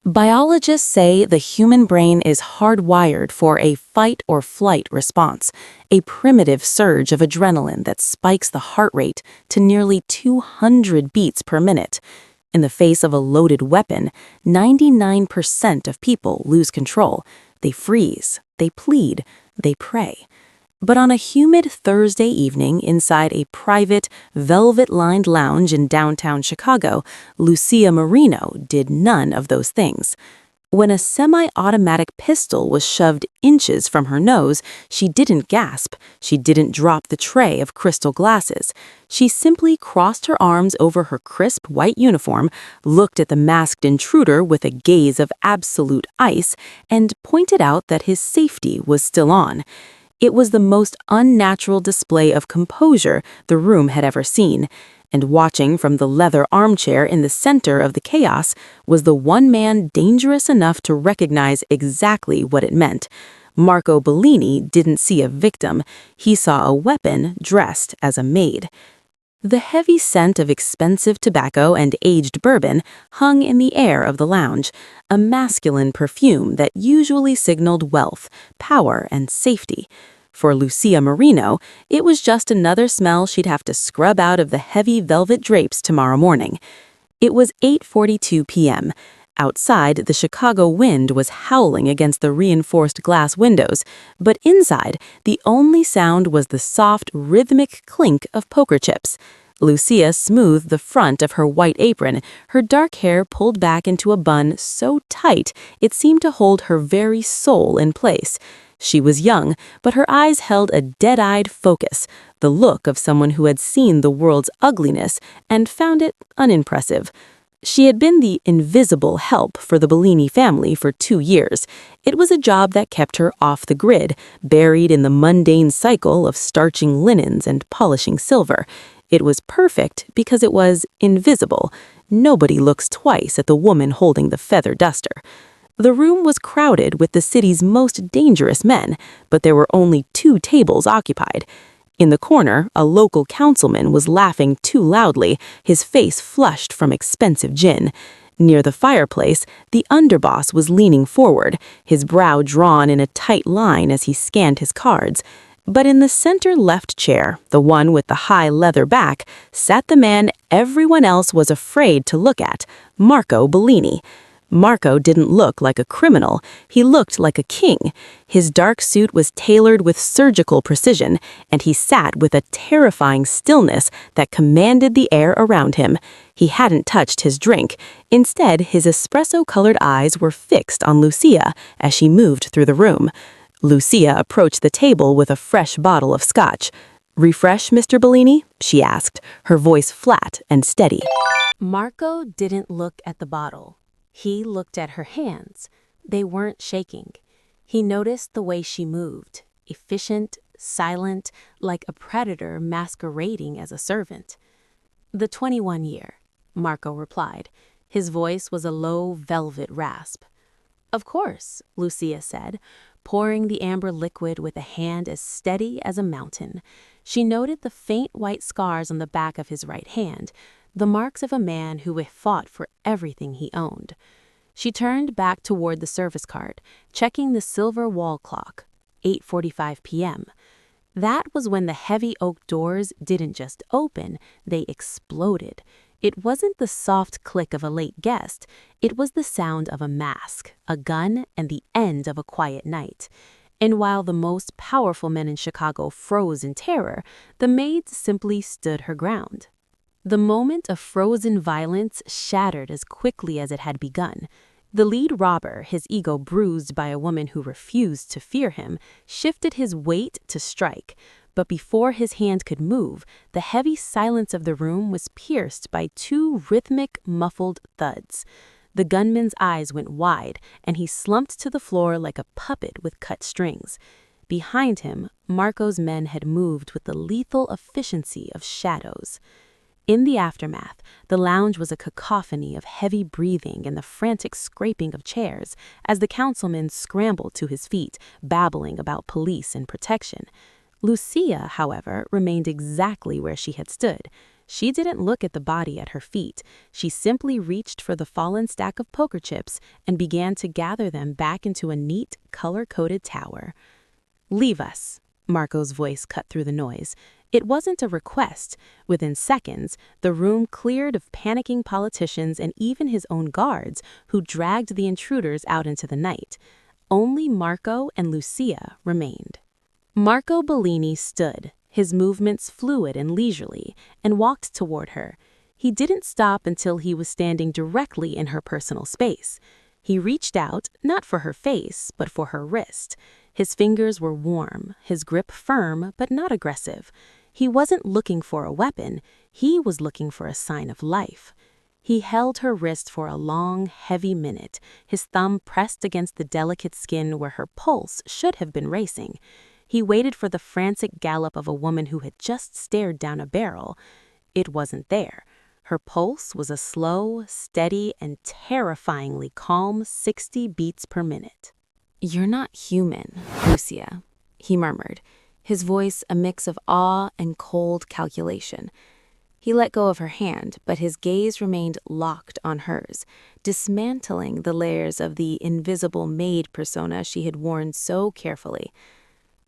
Biologists say the human brain is hardwired for a fight-or-flight response, a primitive surge of adrenaline that spikes the heart rate to nearly 200 beats per minute. In the face of a loaded weapon, 99% of people lose control. They freeze, they plead, they pray. But on a humid Thursday evening inside a private, velvet-lined lounge in downtown Chicago, Lucia Marino did none of those things. When a semi-automatic pistol was shoved inches from her nose, she didn't gasp. She didn't drop the tray of crystal glasses. She simply crossed her arms over her crisp white uniform, looked at the masked intruder with a gaze of absolute ice, and pointed out that his safety was still on. It was the most unnatural display of composure the room had ever seen, and watching from the leather armchair in the center of the chaos was the one man dangerous enough to recognize exactly what it meant. Marco Bellini didn't see a victim. He saw a weapon dressed as a maid. The heavy scent of expensive tobacco and aged bourbon hung in the air of the lounge, a masculine perfume that usually signaled wealth, power, and safety. For Lucia Marino, it was just another smell she'd have to scrub out of the heavy velvet drapes tomorrow morning. It was 8:42 p.m. Outside, the Chicago wind was howling against the reinforced glass windows, but inside, the only sound was the soft, rhythmic clink of poker chips. Lucia smoothed the front of her white apron, her dark hair pulled back into a bun so tight it seemed to hold her very soul in place. She was young, but her eyes held a dead-eyed focus, the look of someone who had seen the world's ugliness and found it unimpressive. She had been the invisible help for the Bellini family for 2 years. It was a job that kept her off the grid, buried in the mundane cycle of starching linens and polishing silver. It was perfect because it was invisible. Nobody looks twice at the woman holding the feather duster. The room was crowded with the city's most dangerous men, but there were only 2 tables occupied. In the corner, a local councilman was laughing too loudly, his face flushed from expensive gin. Near the fireplace, the underboss was leaning forward, his brow drawn in a tight line as he scanned his cards. But in the center left chair, the one with the high leather back, sat the man everyone else was afraid to look at, Marco Bellini. Marco didn't look like a criminal, he looked like a king. His dark suit was tailored with surgical precision, and he sat with a terrifying stillness that commanded the air around him. He hadn't touched his drink. Instead, his espresso-colored eyes were fixed on Lucia as she moved through the room. Lucia approached the table with a fresh bottle of scotch. "Refresh, Mr. Bellini?" she asked, her voice flat and steady. Marco didn't look at the bottle. He looked at her hands. They weren't shaking. He noticed the way she moved, efficient, silent, like a predator masquerading as a servant. "The 21 year," Marco replied. His voice was a low, velvet rasp. "Of course," Lucia said, pouring the amber liquid with a hand as steady as a mountain. She noted the faint white scars on the back of his right hand, the marks of a man who had fought for everything he owned. She turned back toward the service card, checking the silver wall clock, 8:45 p.m. That was when the heavy oak doors didn't just open, they exploded. It wasn't the soft click of a late guest, it was the sound of a mask, a gun, and the end of a quiet night. And while the most powerful men in Chicago froze in terror, the maid simply stood her ground. The moment of frozen violence shattered as quickly as it had begun. The lead robber, his ego bruised by a woman who refused to fear him, shifted his weight to strike. But before his hand could move, the heavy silence of the room was pierced by 2 rhythmic, muffled thuds. The gunman's eyes went wide, and he slumped to the floor like a puppet with cut strings. Behind him, Marco's men had moved with the lethal efficiency of shadows. In the aftermath, the lounge was a cacophony of heavy breathing and the frantic scraping of chairs as the councilman scrambled to his feet, babbling about police and protection. Lucia, however, remained exactly where she had stood. She didn't look at the body at her feet. She simply reached for the fallen stack of poker chips and began to gather them back into a neat, color-coded tower. "Leave us," Marco's voice cut through the noise. It wasn't a request. Within seconds, the room cleared of panicking politicians and even his own guards, who dragged the intruders out into the night. Only Marco and Lucia remained. Marco Bellini stood, his movements fluid and leisurely, and walked toward her. He didn't stop until he was standing directly in her personal space. He reached out, not for her face, but for her wrist. His fingers were warm, his grip firm, but not aggressive. He wasn't looking for a weapon, he was looking for a sign of life. He held her wrist for a long, heavy minute, his thumb pressed against the delicate skin where her pulse should have been racing. He waited for the frantic gallop of a woman who had just stared down a barrel. It wasn't there. Her pulse was a slow, steady, and terrifyingly calm 60 beats per minute. "You're not human, Lucia," he murmured, his voice a mix of awe and cold calculation. He let go of her hand, but his gaze remained locked on hers, dismantling the layers of the invisible maid persona she had worn so carefully.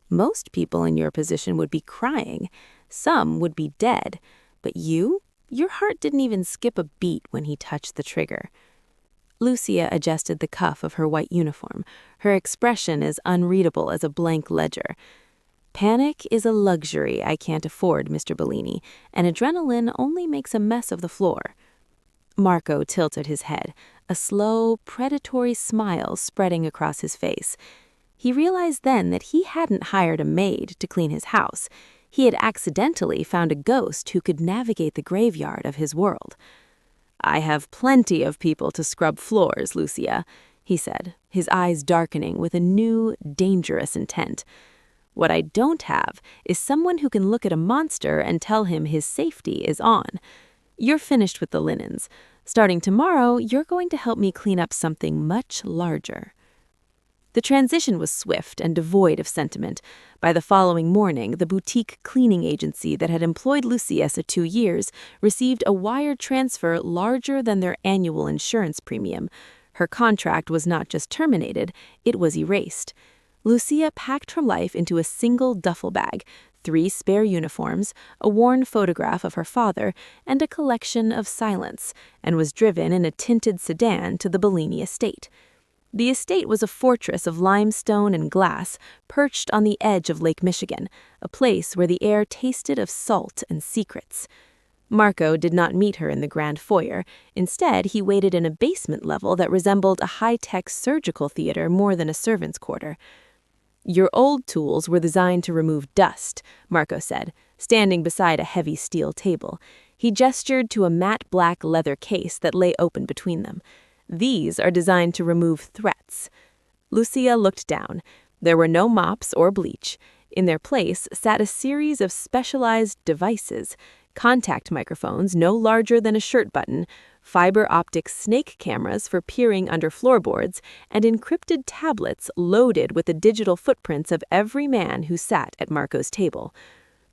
"Most people in your position would be crying. Some would be dead. But your heart didn't even skip a beat when he touched the trigger." Lucia adjusted the cuff of her white uniform, her expression as unreadable as a blank ledger. "Panic is a luxury I can't afford, Mr. Bellini, and adrenaline only makes a mess of the floor." Marco tilted his head, a slow, predatory smile spreading across his face. He realized then that he hadn't hired a maid to clean his house. He had accidentally found a ghost who could navigate the graveyard of his world. "I have plenty of people to scrub floors, Lucia," he said, his eyes darkening with a new, dangerous intent. "What I don't have is someone who can look at a monster and tell him his safety is on. You're finished with the linens. Starting tomorrow, you're going to help me clean up something much larger." The transition was swift and devoid of sentiment. By the following morning, the boutique cleaning agency that had employed Lucia for 2 years received a wire transfer larger than their annual insurance premium. Her contract was not just terminated, it was erased. Lucia packed her life into a single duffel bag, 3 spare uniforms, a worn photograph of her father, and a collection of silence, and was driven in a tinted sedan to the Bellini estate. The estate was a fortress of limestone and glass, perched on the edge of Lake Michigan, a place where the air tasted of salt and secrets. Marco did not meet her in the grand foyer. Instead, he waited in a basement level that resembled a high-tech surgical theater more than a servant's quarter. "Your old tools were designed to remove dust," Marco said, standing beside a heavy steel table. He gestured to a matte black leather case that lay open between them. "These are designed to remove threats." Lucia looked down. There were no mops or bleach. In their place sat a series of specialized devices: contact microphones no larger than a shirt button, fiber optic snake cameras for peering under floorboards, and encrypted tablets loaded with the digital footprints of every man who sat at Marco's table.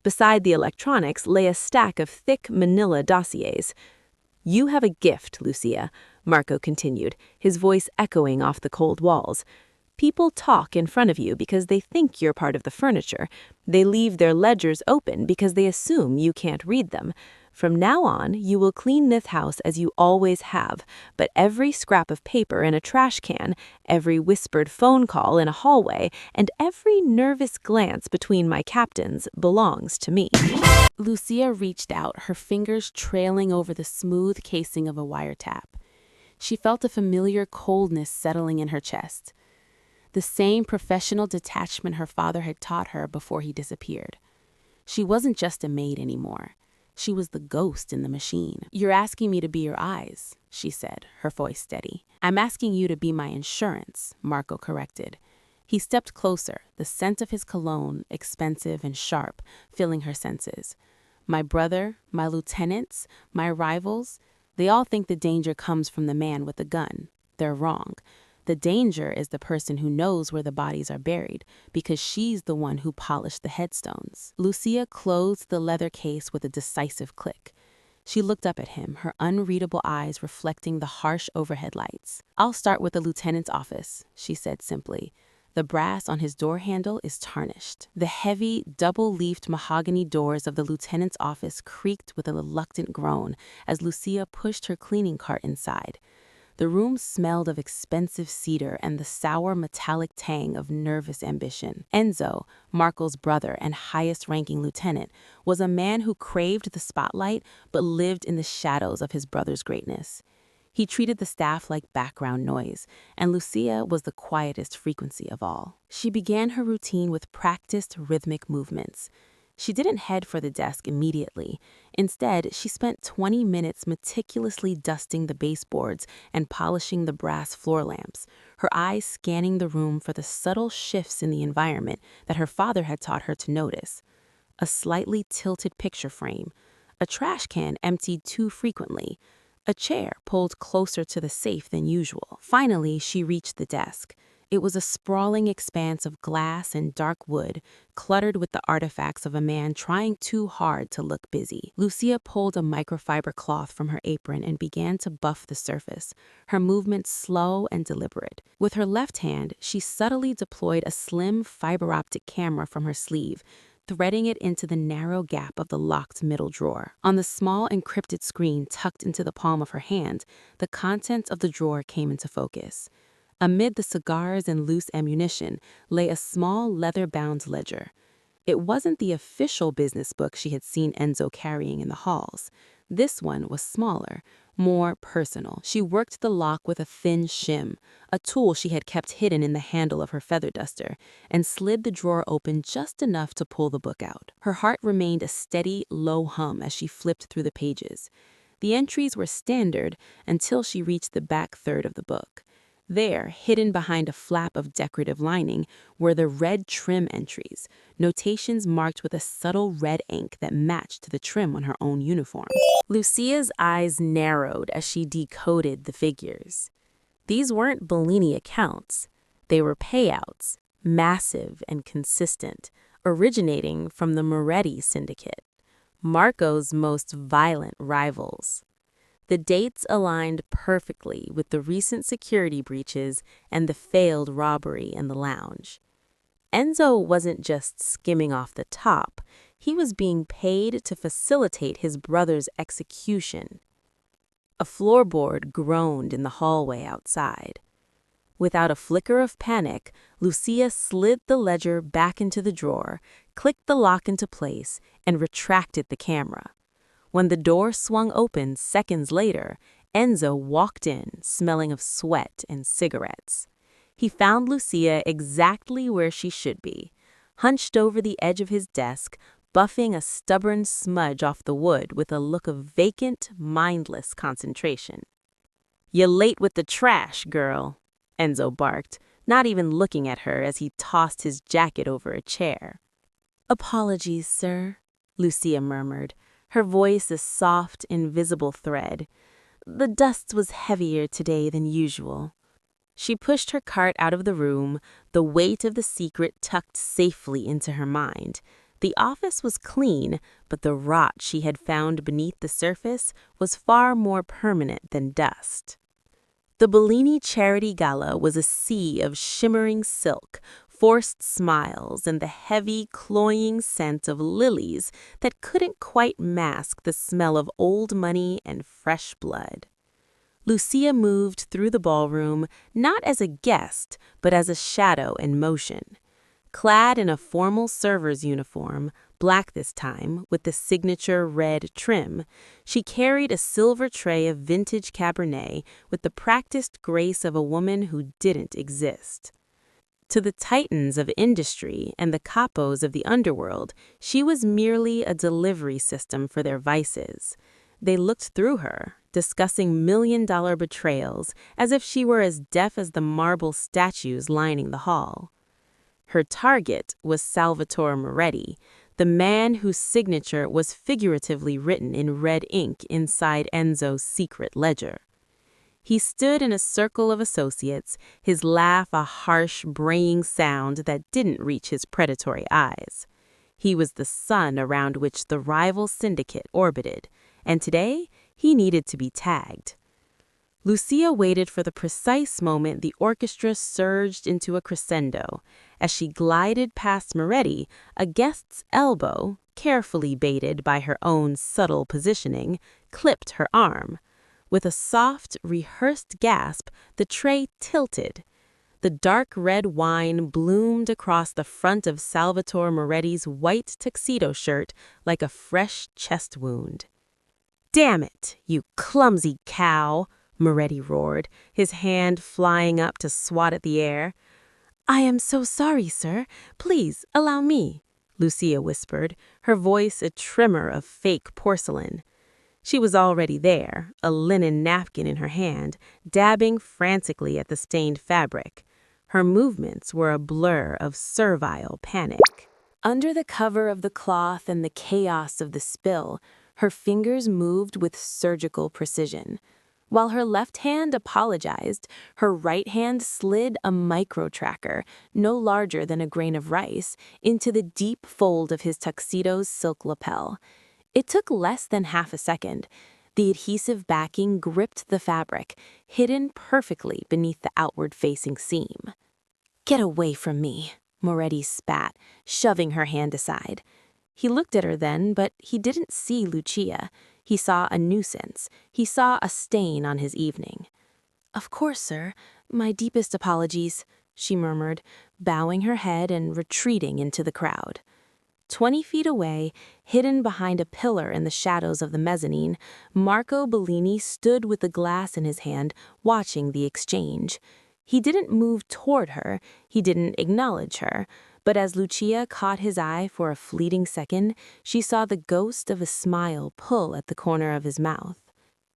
Beside the electronics lay a stack of thick manila dossiers. "You have a gift, Lucia," Marco continued, his voice echoing off the cold walls. "People talk in front of you because they think you're part of the furniture. They leave their ledgers open because they assume you can't read them. From now on, you will clean this house as you always have, but every scrap of paper in a trash can, every whispered phone call in a hallway, and every nervous glance between my captains belongs to me." Lucia reached out, her fingers trailing over the smooth casing of a wiretap. She felt a familiar coldness settling in her chest. The same professional detachment her father had taught her before he disappeared. She wasn't just a maid anymore. She was the ghost in the machine. "You're asking me to be your eyes," she said, her voice steady. "I'm asking you to be my insurance," Marco corrected. He stepped closer, the scent of his cologne, expensive and sharp, filling her senses. "My brother, my lieutenants, my rivals, they all think the danger comes from the man with the gun. They're wrong. The danger is the person who knows where the bodies are buried, because she's the one who polished the headstones." Lucia closed the leather case with a decisive click. She looked up at him, her unreadable eyes reflecting the harsh overhead lights. "I'll start with the lieutenant's office," she said simply. The brass on his door handle is tarnished. The heavy, double-leafed mahogany doors of the lieutenant's office creaked with a reluctant groan as Lucia pushed her cleaning cart inside. The room smelled of expensive cedar and the sour metallic tang of nervous ambition. Enzo, Marco's brother and highest-ranking lieutenant, was a man who craved the spotlight but lived in the shadows of his brother's greatness. He treated the staff like background noise, and Lucia was the quietest frequency of all. She began her routine with practiced rhythmic movements. She didn't head for the desk immediately. Instead, she spent 20 minutes meticulously dusting the baseboards and polishing the brass floor lamps, her eyes scanning the room for the subtle shifts in the environment that her father had taught her to notice. A slightly tilted picture frame, a trash can emptied too frequently, a chair pulled closer to the safe than usual. Finally, she reached the desk. It was a sprawling expanse of glass and dark wood, cluttered with the artifacts of a man trying too hard to look busy. Lucia pulled a microfiber cloth from her apron and began to buff the surface, her movements slow and deliberate. With her left hand, she subtly deployed a slim fiber optic camera from her sleeve, threading it into the narrow gap of the locked middle drawer. On the small encrypted screen tucked into the palm of her hand, the contents of the drawer came into focus. Amid the cigars and loose ammunition lay a small leather-bound ledger. It wasn't the official business book she had seen Enzo carrying in the halls. This one was smaller, more personal. She worked the lock with a thin shim, a tool she had kept hidden in the handle of her feather duster, and slid the drawer open just enough to pull the book out. Her heart remained a steady, low hum as she flipped through the pages. The entries were standard until she reached the back third of the book. There, hidden behind a flap of decorative lining, were the red trim entries, notations marked with a subtle red ink that matched the trim on her own uniform. Lucia's eyes narrowed as she decoded the figures. These weren't Bellini accounts. They were payouts, massive and consistent, originating from the Moretti syndicate, Marco's most violent rivals. The dates aligned perfectly with the recent security breaches and the failed robbery in the lounge. Enzo wasn't just skimming off the top, he was being paid to facilitate his brother's execution. A floorboard groaned in the hallway outside. Without a flicker of panic, Lucia slid the ledger back into the drawer, clicked the lock into place, and retracted the camera. When the door swung open seconds later, Enzo walked in, smelling of sweat and cigarettes. He found Lucia exactly where she should be, hunched over the edge of his desk, buffing a stubborn smudge off the wood with a look of vacant, mindless concentration. "You're late with the trash, girl," Enzo barked, not even looking at her as he tossed his jacket over a chair. "Apologies, sir," Lucia murmured, her voice a soft, invisible thread. "The dust was heavier today than usual." She pushed her cart out of the room, the weight of the secret tucked safely into her mind. The office was clean, but the rot she had found beneath the surface was far more permanent than dust. The Bellini Charity Gala was a sea of shimmering silk, forced smiles, and the heavy, cloying scent of lilies that couldn't quite mask the smell of old money and fresh blood. Lucia moved through the ballroom not as a guest, but as a shadow in motion. Clad in a formal server's uniform, black this time, with the signature red trim, she carried a silver tray of vintage Cabernet with the practiced grace of a woman who didn't exist. To the titans of industry and the capos of the underworld, she was merely a delivery system for their vices. They looked through her, discussing million-dollar betrayals as if she were as deaf as the marble statues lining the hall. Her target was Salvatore Moretti, the man whose signature was figuratively written in red ink inside Enzo's secret ledger. He stood in a circle of associates, his laugh a harsh, braying sound that didn't reach his predatory eyes. He was the sun around which the rival syndicate orbited, and today he needed to be tagged. Lucia waited for the precise moment the orchestra surged into a crescendo. As she glided past Moretti, a guest's elbow, carefully baited by her own subtle positioning, clipped her arm. With a soft, rehearsed gasp, the tray tilted. The dark red wine bloomed across the front of Salvatore Moretti's white tuxedo shirt like a fresh chest wound. "Damn it, you clumsy cow!" Moretti roared, his hand flying up to swat at the air. "I am so sorry, sir. Please, allow me," Lucia whispered, her voice a tremor of fake porcelain. She was already there, a linen napkin in her hand, dabbing frantically at the stained fabric. Her movements were a blur of servile panic. Under the cover of the cloth and the chaos of the spill, her fingers moved with surgical precision. While her left hand apologized, her right hand slid a micro-tracker, no larger than a grain of rice, into the deep fold of his tuxedo's silk lapel. It took less than half a second. The adhesive backing gripped the fabric, hidden perfectly beneath the outward-facing seam. "Get away from me," Moretti spat, shoving her hand aside. He looked at her then, but he didn't see Lucia. He saw a nuisance. He saw a stain on his evening. "Of course, sir. My deepest apologies," she murmured, bowing her head and retreating into the crowd. 20 feet away, hidden behind a pillar in the shadows of the mezzanine, Marco Bellini stood with the glass in his hand, watching the exchange. He didn't move toward her, he didn't acknowledge her, but as Lucia caught his eye for a fleeting second, she saw the ghost of a smile pull at the corner of his mouth.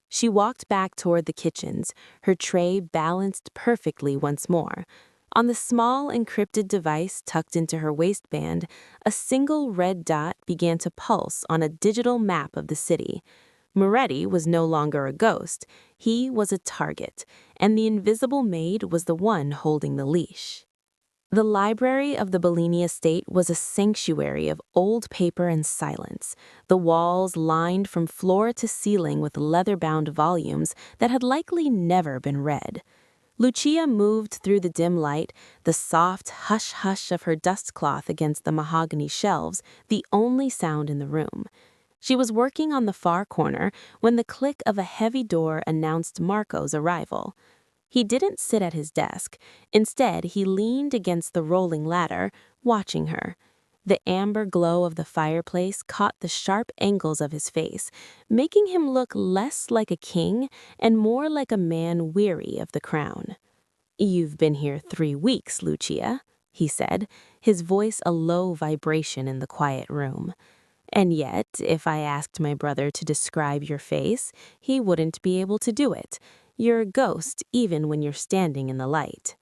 She walked back toward the kitchens, her tray balanced perfectly once more. On the small encrypted device tucked into her waistband, a single red dot began to pulse on a digital map of the city. Moretti was no longer a ghost, he was a target, and the invisible maid was the one holding the leash. The library of the Bellini estate was a sanctuary of old paper and silence, the walls lined from floor to ceiling with leather-bound volumes that had likely never been read. Lucia moved through the dim light, the soft hush-hush of her dustcloth against the mahogany shelves, the only sound in the room. She was working on the far corner when the click of a heavy door announced Marco's arrival. He didn't sit at his desk. Instead, he leaned against the rolling ladder, watching her. The amber glow of the fireplace caught the sharp angles of his face, making him look less like a king and more like a man weary of the crown. "You've been here 3 weeks, Lucia," he said, his voice a low vibration in the quiet room. "And yet, if I asked my brother to describe your face, he wouldn't be able to do it. You're a ghost even when you're standing in the light."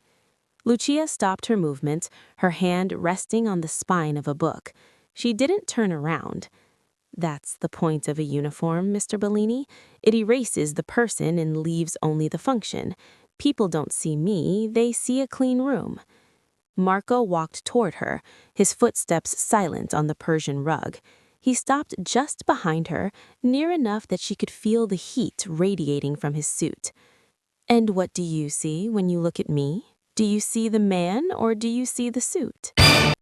Lucia stopped her movement, her hand resting on the spine of a book. She didn't turn around. "That's the point of a uniform, Mr. Bellini. It erases the person and leaves only the function. People don't see me, they see a clean room." Marco walked toward her, his footsteps silent on the Persian rug. He stopped just behind her, near enough that she could feel the heat radiating from his suit. "And what do you see when you look at me? Do you see the man or do you see the suit?"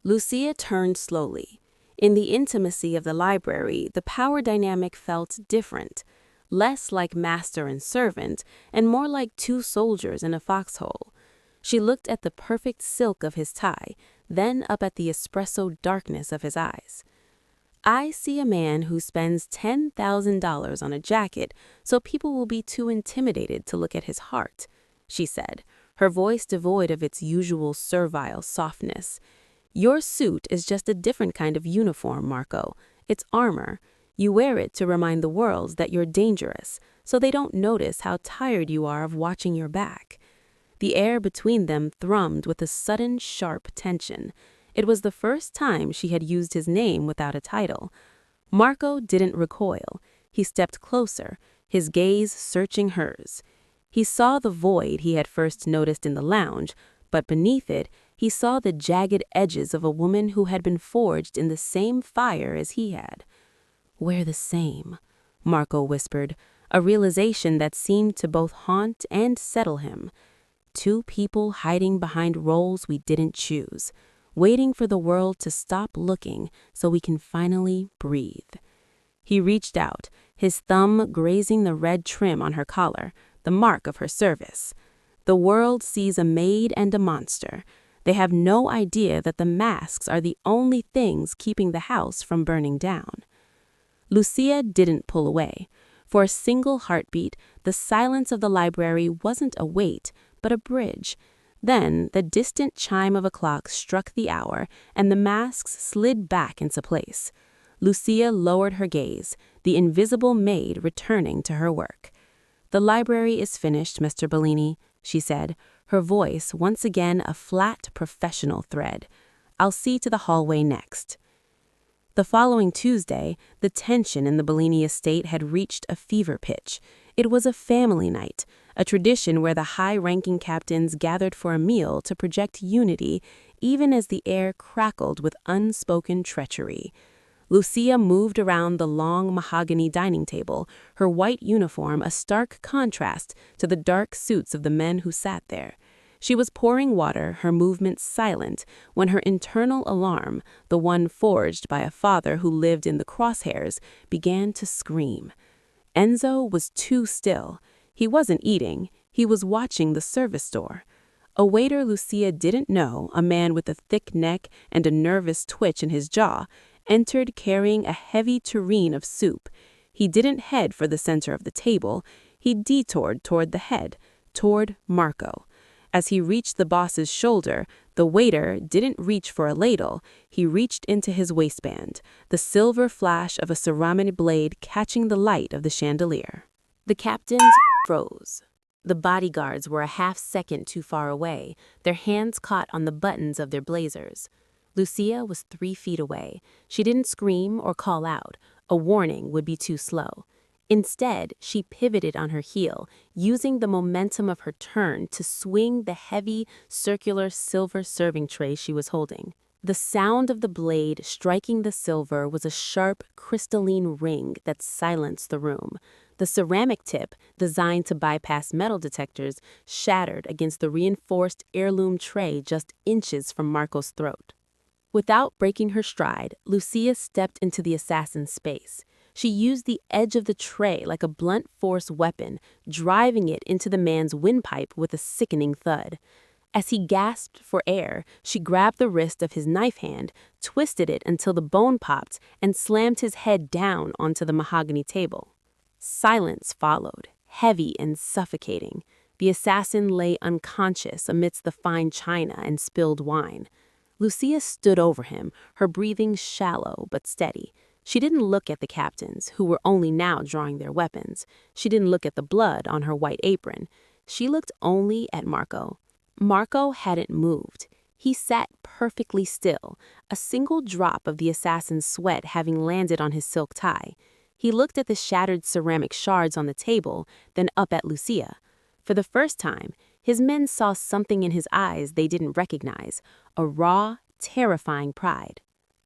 Lucia turned slowly. In the intimacy of the library, the power dynamic felt different, less like master and servant, and more like 2 soldiers in a foxhole. She looked at the perfect silk of his tie, then up at the espresso darkness of his eyes. "I see a man who spends $10,000 on a jacket so people will be too intimidated to look at his heart," she said, her voice devoid of its usual servile softness. "Your suit is just a different kind of uniform, Marco. It's armor. You wear it to remind the world that you're dangerous, so they don't notice how tired you are of watching your back." The air between them thrummed with a sudden, sharp tension. It was the first time she had used his name without a title. Marco didn't recoil. He stepped closer, his gaze searching hers. He saw the void he had first noticed in the lounge, but beneath it, he saw the jagged edges of a woman who had been forged in the same fire as he had. "We're the same," Marco whispered, a realization that seemed to both haunt and settle him. Two people hiding behind roles we didn't choose, waiting for the world to stop looking so we can finally breathe. He reached out, his thumb grazing the red trim on her collar, the mark of her service. The world sees a maid and a monster. They have no idea that the masks are the only things keeping the house from burning down. Lucia didn't pull away. For a single heartbeat, the silence of the library wasn't a wait, but a bridge. Then the distant chime of a clock struck the hour, and the masks slid back into place. Lucia lowered her gaze, the invisible maid returning to her work. "The library is finished, Mr. Bellini," she said, her voice once again a flat, professional thread. "I'll see to the hallway next." The following Tuesday, the tension in the Bellini estate had reached a fever pitch. It was a family night, a tradition where the high-ranking captains gathered for a meal to project unity, even as the air crackled with unspoken treachery. Lucia moved around the long mahogany dining table, her white uniform a stark contrast to the dark suits of the men who sat there. She was pouring water, her movements silent, when her internal alarm, the one forged by a father who lived in the crosshairs, began to scream. Enzo was too still. He wasn't eating. He was watching the service door. A waiter Lucia didn't know, a man with a thick neck and a nervous twitch in his jaw, entered carrying a heavy tureen of soup. He didn't head for the center of the table. He detoured toward the head, toward Marco. As he reached the boss's shoulder, the waiter didn't reach for a ladle. He reached into his waistband, the silver flash of a ceramic blade catching the light of the chandelier. The captains froze. The bodyguards were a half-second too far away, their hands caught on the buttons of their blazers. Lucia was 3 feet away. She didn't scream or call out. A warning would be too slow. Instead, she pivoted on her heel, using the momentum of her turn to swing the heavy, circular silver serving tray she was holding. The sound of the blade striking the silver was a sharp, crystalline ring that silenced the room. The ceramic tip, designed to bypass metal detectors, shattered against the reinforced heirloom tray just inches from Marco's throat. Without breaking her stride, Lucia stepped into the assassin's space. She used the edge of the tray like a blunt force weapon, driving it into the man's windpipe with a sickening thud. As he gasped for air, she grabbed the wrist of his knife hand, twisted it until the bone popped, and slammed his head down onto the mahogany table. Silence followed, heavy and suffocating. The assassin lay unconscious amidst the fine china and spilled wine. Lucia stood over him, her breathing shallow but steady. She didn't look at the captains, who were only now drawing their weapons. She didn't look at the blood on her white apron. She looked only at Marco. Marco hadn't moved. He sat perfectly still, a single drop of the assassin's sweat having landed on his silk tie. He looked at the shattered ceramic shards on the table, then up at Lucia. For the first time, his men saw something in his eyes they didn't recognize, a raw, terrifying pride.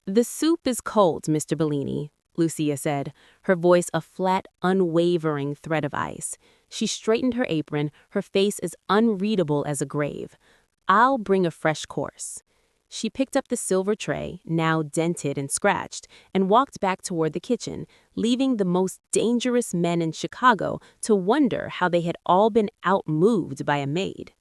"The soup is cold, Mr. Bellini," Lucia said, her voice a flat, unwavering thread of ice. She straightened her apron, her face as unreadable as a grave. "I'll bring a fresh course." She picked up the silver tray, now dented and scratched, and walked back toward the kitchen, leaving the most dangerous men in Chicago to wonder how they had all been outmoved by a maid.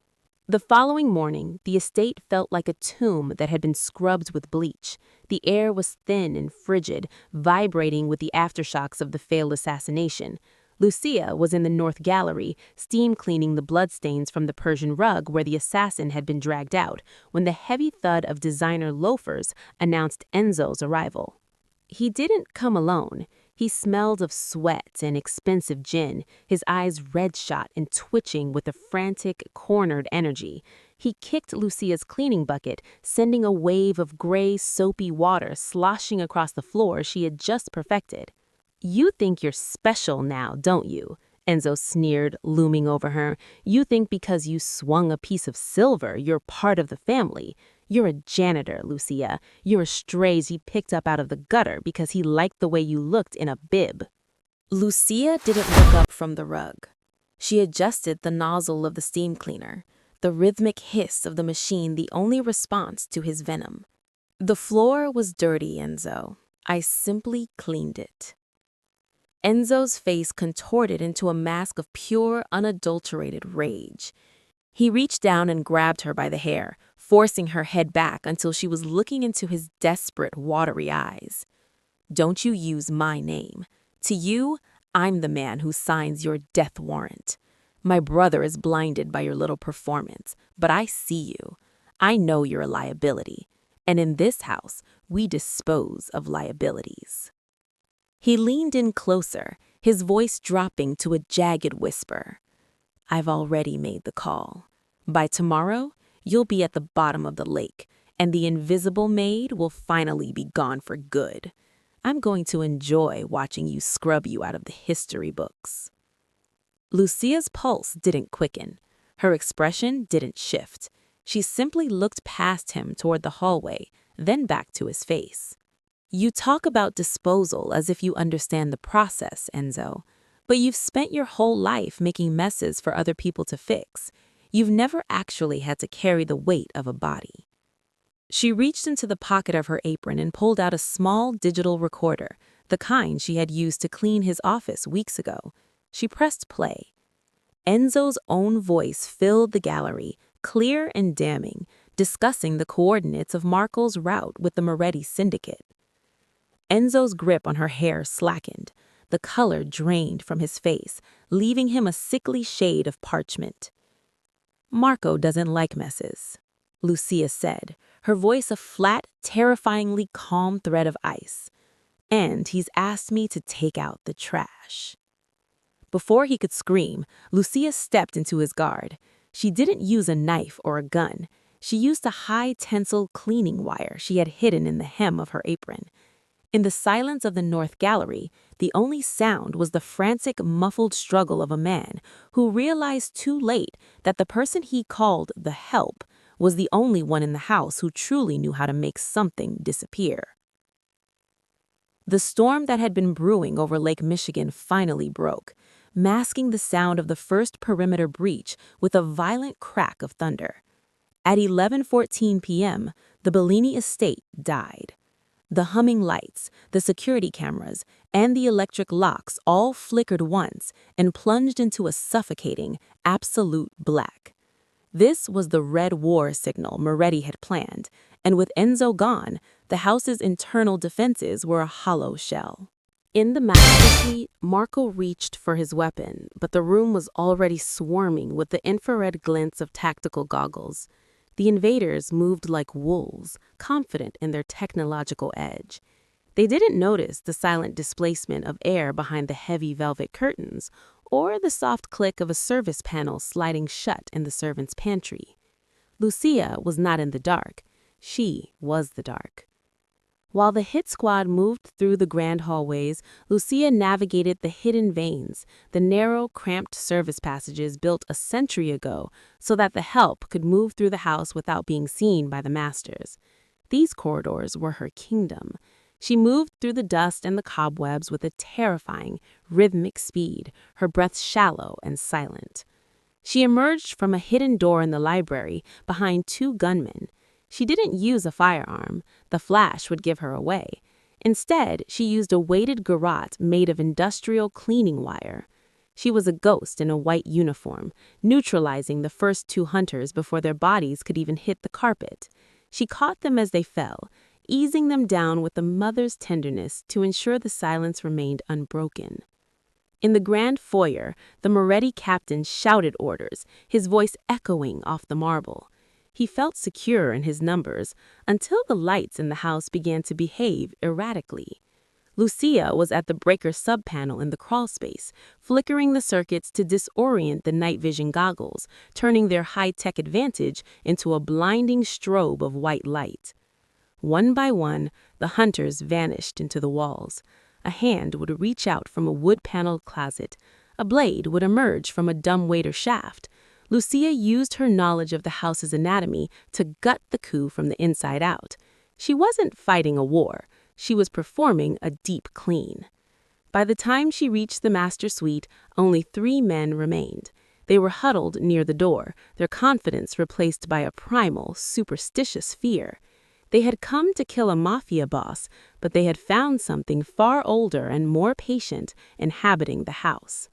The following morning, the estate felt like a tomb that had been scrubbed with bleach. The air was thin and frigid, vibrating with the aftershocks of the failed assassination. Lucia was in the north gallery, steam cleaning the bloodstains from the Persian rug where the assassin had been dragged out, when the heavy thud of designer loafers announced Enzo's arrival. He didn't come alone. He smelled of sweat and expensive gin, his eyes red-shot and twitching with a frantic, cornered energy. He kicked Lucia's cleaning bucket, sending a wave of gray, soapy water sloshing across the floor she had just perfected. "You think you're special now, don't you?" Enzo sneered, looming over her. "You think because you swung a piece of silver, you're part of the family. You're a janitor, Lucia. You're a stray he picked up out of the gutter because he liked the way you looked in a bib." Lucia didn't look up from the rug. She adjusted the nozzle of the steam cleaner, the rhythmic hiss of the machine the only response to his venom. The floor was dirty, Enzo. I simply cleaned it. Enzo's face contorted into a mask of pure, unadulterated rage. He reached down and grabbed her by the hair, forcing her head back until she was looking into his desperate, watery eyes. Don't you use my name. To you, I'm the man who signs your death warrant. My brother is blinded by your little performance, but I see you. I know you're a liability. And in this house, we dispose of liabilities. He leaned in closer, his voice dropping to a jagged whisper. I've already made the call. By tomorrow, you'll be at the bottom of the lake, and the invisible maid will finally be gone for good. I'm going to enjoy watching you scrub you out of the history books. Lucia's pulse didn't quicken. Her expression didn't shift. She simply looked past him toward the hallway, then back to his face. You talk about disposal as if you understand the process, Enzo, but you've spent your whole life making messes for other people to fix. You've never actually had to carry the weight of a body. She reached into the pocket of her apron and pulled out a small digital recorder, the kind she had used to clean his office weeks ago. She pressed play. Enzo's own voice filled the gallery, clear and damning, discussing the coordinates of Marco's route with the Moretti syndicate. Enzo's grip on her hair slackened. The color drained from his face, leaving him a sickly shade of parchment. Marco doesn't like messes, Lucia said, her voice a flat, terrifyingly calm thread of ice. And he's asked me to take out the trash. Before he could scream, Lucia stepped into his guard. She didn't use a knife or a gun. She used a high-tensile cleaning wire she had hidden in the hem of her apron. In the silence of the North Gallery, the only sound was the frantic, muffled struggle of a man who realized too late that the person he called the help was the only one in the house who truly knew how to make something disappear. The storm that had been brewing over Lake Michigan finally broke, masking the sound of the first perimeter breach with a violent crack of thunder. At 11:14 p.m., the Bellini estate died. The humming lights, the security cameras, and the electric locks all flickered once and plunged into a suffocating, absolute black. This was the red war signal Moretti had planned, and with Enzo gone, the house's internal defenses were a hollow shell. In the master suite, Marco reached for his weapon, but the room was already swarming with the infrared glints of tactical goggles. The invaders moved like wolves, confident in their technological edge. They didn't notice the silent displacement of air behind the heavy velvet curtains, or the soft click of a service panel sliding shut in the servants' pantry. Lucia was not in the dark. She was the dark. While the hit squad moved through the grand hallways, Lucia navigated the hidden veins, the narrow, cramped service passages built a century ago so that the help could move through the house without being seen by the masters. These corridors were her kingdom. She moved through the dust and the cobwebs with a terrifying, rhythmic speed, her breath shallow and silent. She emerged from a hidden door in the library behind two gunmen. She didn't use a firearm. The flash would give her away. Instead, she used a weighted garrote made of industrial cleaning wire. She was a ghost in a white uniform, neutralizing the first two hunters before their bodies could even hit the carpet. She caught them as they fell, easing them down with a mother's tenderness to ensure the silence remained unbroken. In the grand foyer, the Moretti captain shouted orders, his voice echoing off the marble. He felt secure in his numbers until the lights in the house began to behave erratically. Lucia was at the breaker sub-panel in the crawl space, flickering the circuits to disorient the night vision goggles, turning their high-tech advantage into a blinding strobe of white light. One by one, the hunters vanished into the walls. A hand would reach out from a wood-paneled closet. A blade would emerge from a dumbwaiter shaft. Lucia used her knowledge of the house's anatomy to gut the coup from the inside out. She wasn't fighting a war. She was performing a deep clean. By the time she reached the master suite, only 3 men remained. They were huddled near the door, their confidence replaced by a primal, superstitious fear. They had come to kill a mafia boss, but they had found something far older and more patient inhabiting the house.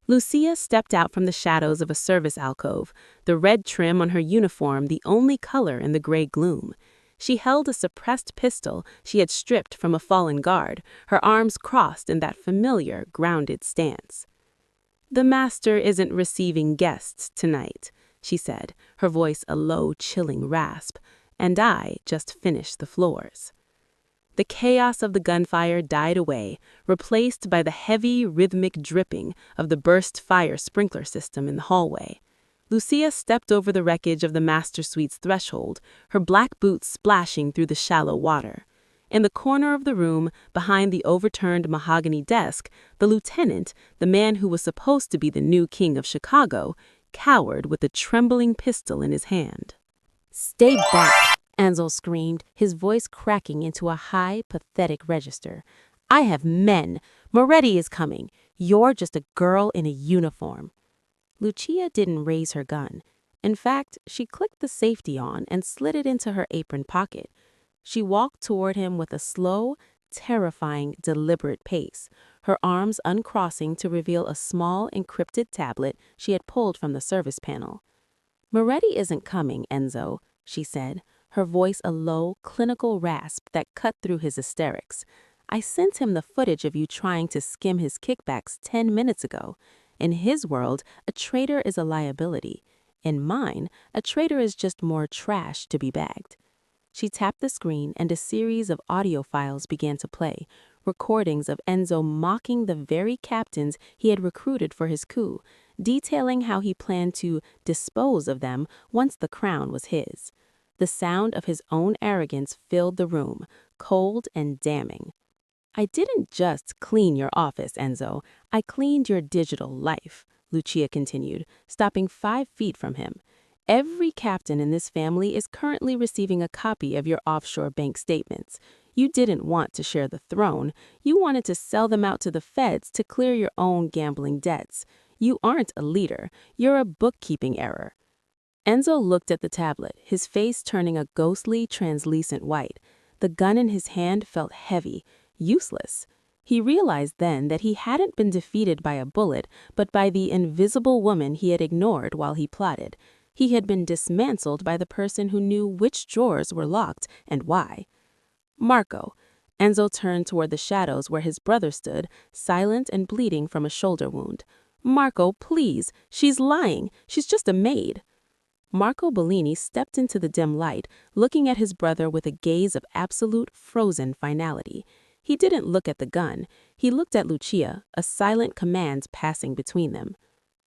Lucia stepped out from the shadows of a service alcove, the red trim on her uniform the only color in the gray gloom. She held a suppressed pistol she had stripped from a fallen guard, her arms crossed in that familiar, grounded stance. "The master isn't receiving guests tonight," she said, her voice a low, chilling rasp, "and I just finished the floors." The chaos of the gunfire died away, replaced by the heavy, rhythmic dripping of the burst fire sprinkler system in the hallway. Lucia stepped over the wreckage of the master suite's threshold, her black boots splashing through the shallow water. In the corner of the room, behind the overturned mahogany desk, the lieutenant, the man who was supposed to be the new king of Chicago, cowered with a trembling pistol in his hand. "Stay back!" Ansel screamed, his voice cracking into a high, pathetic register. "I have men. Moretti is coming. You're just a girl in a uniform." Lucia didn't raise her gun. In fact, she clicked the safety on and slid it into her apron pocket. She walked toward him with a slow, terrifying, deliberate pace, her arms uncrossing to reveal a small, encrypted tablet she had pulled from the service panel. "Moretti isn't coming, Enzo," she said, her voice a low, clinical rasp that cut through his hysterics. "I sent him the footage of you trying to skim his kickbacks 10 minutes ago. In his world, a traitor is a liability. In mine, a traitor is just more trash to be bagged." She tapped the screen and a series of audio files began to play, recordings of Enzo mocking the very captains he had recruited for his coup, detailing how he planned to dispose of them once the crown was his. The sound of his own arrogance filled the room, cold and damning. "I didn't just clean your office, Enzo. I cleaned your digital life," Lucia continued, stopping 5 feet from him. "Every captain in this family is currently receiving a copy of your offshore bank statements. You didn't want to share the throne. You wanted to sell them out to the feds to clear your own gambling debts. You aren't a leader. You're a bookkeeping error." Enzo looked at the tablet, his face turning a ghostly, translucent white. The gun in his hand felt heavy, useless. He realized then that he hadn't been defeated by a bullet, but by the invisible woman he had ignored while he plotted. He had been dismantled by the person who knew which drawers were locked and why. "Marco." Enzo turned toward the shadows where his brother stood, silent and bleeding from a shoulder wound. "Marco, please. She's lying. She's just a maid." Marco Bellini stepped into the dim light, looking at his brother with a gaze of absolute, frozen finality. He didn't look at the gun. He looked at Lucia, a silent command passing between them.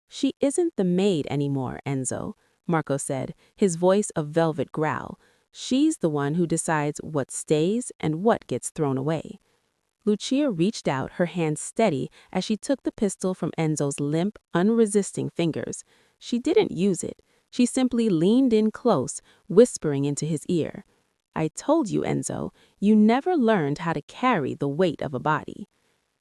"She isn't the maid anymore, Enzo," Marco said, his voice a velvet growl. "She's the one who decides what stays and what gets thrown away." Lucia reached out, her hand steady as she took the pistol from Enzo's limp, unresisting fingers. She didn't use it. She simply leaned in close, whispering into his ear. "I told you, Enzo, you never learned how to carry the weight of a body."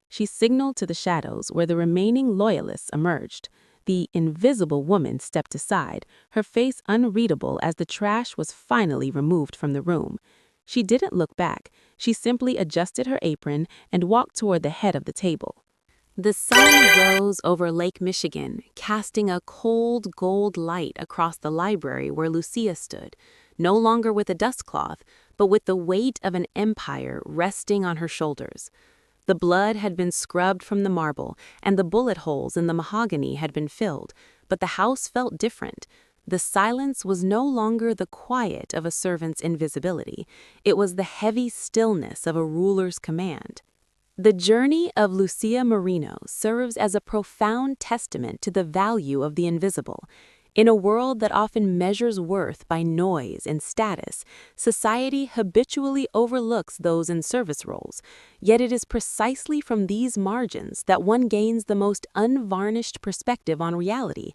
She signaled to the shadows where the remaining loyalists emerged. The invisible woman stepped aside, her face unreadable as the trash was finally removed from the room. She didn't look back. She simply adjusted her apron and walked toward the head of the table. The sun rose over Lake Michigan, casting a cold gold light across the library where Lucia stood, no longer with a dust cloth, but with the weight of an empire resting on her shoulders. The blood had been scrubbed from the marble, and the bullet holes in the mahogany had been filled, but the house felt different. The silence was no longer the quiet of a servant's invisibility. It was the heavy stillness of a ruler's command. The journey of Lucia Marino serves as a profound testament to the value of the invisible. In a world that often measures worth by noise and status, society habitually overlooks those in service roles. Yet it is precisely from these margins that one gains the most unvarnished perspective on reality.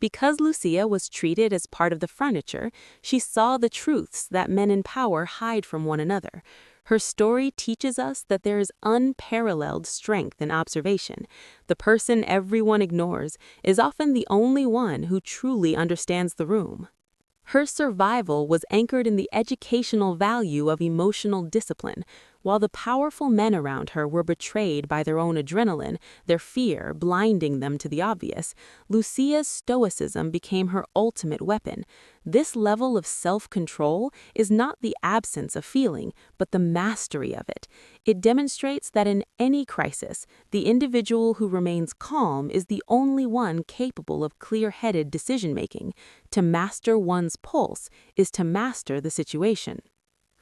Because Lucia was treated as part of the furniture, she saw the truths that men in power hide from one another. Her story teaches us that there is unparalleled strength in observation. The person everyone ignores is often the only one who truly understands the room. Her survival was anchored in the educational value of emotional discipline. While the powerful men around her were betrayed by their own adrenaline, their fear blinding them to the obvious, Lucia's stoicism became her ultimate weapon. This level of self-control is not the absence of feeling, but the mastery of it. It demonstrates that in any crisis, the individual who remains calm is the only one capable of clear-headed decision-making. To master one's pulse is to master the situation.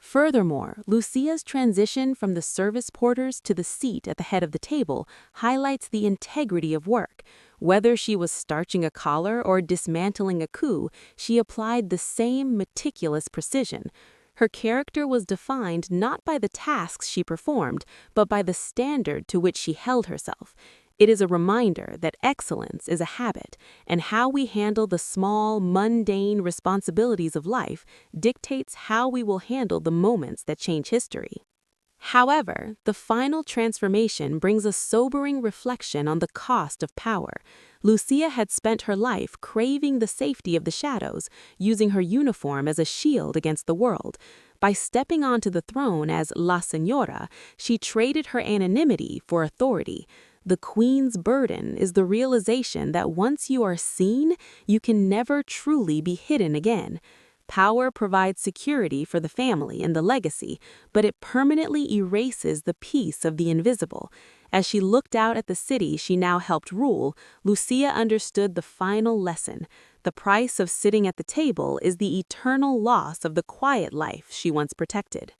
Furthermore, Lucia's transition from the service porters to the seat at the head of the table highlights the integrity of work. Whether she was starching a collar or dismantling a coup, she applied the same meticulous precision. Her character was defined not by the tasks she performed, but by the standard to which she held herself. It is a reminder that excellence is a habit, and how we handle the small, mundane responsibilities of life dictates how we will handle the moments that change history. However, the final transformation brings a sobering reflection on the cost of power. Lucia had spent her life craving the safety of the shadows, using her uniform as a shield against the world. By stepping onto the throne as La Señora, she traded her anonymity for authority. The queen's burden is the realization that once you are seen, you can never truly be hidden again. Power provides security for the family and the legacy, but it permanently erases the peace of the invisible. As she looked out at the city she now helped rule, Lucia understood the final lesson. The price of sitting at the table is the eternal loss of the quiet life she once protected.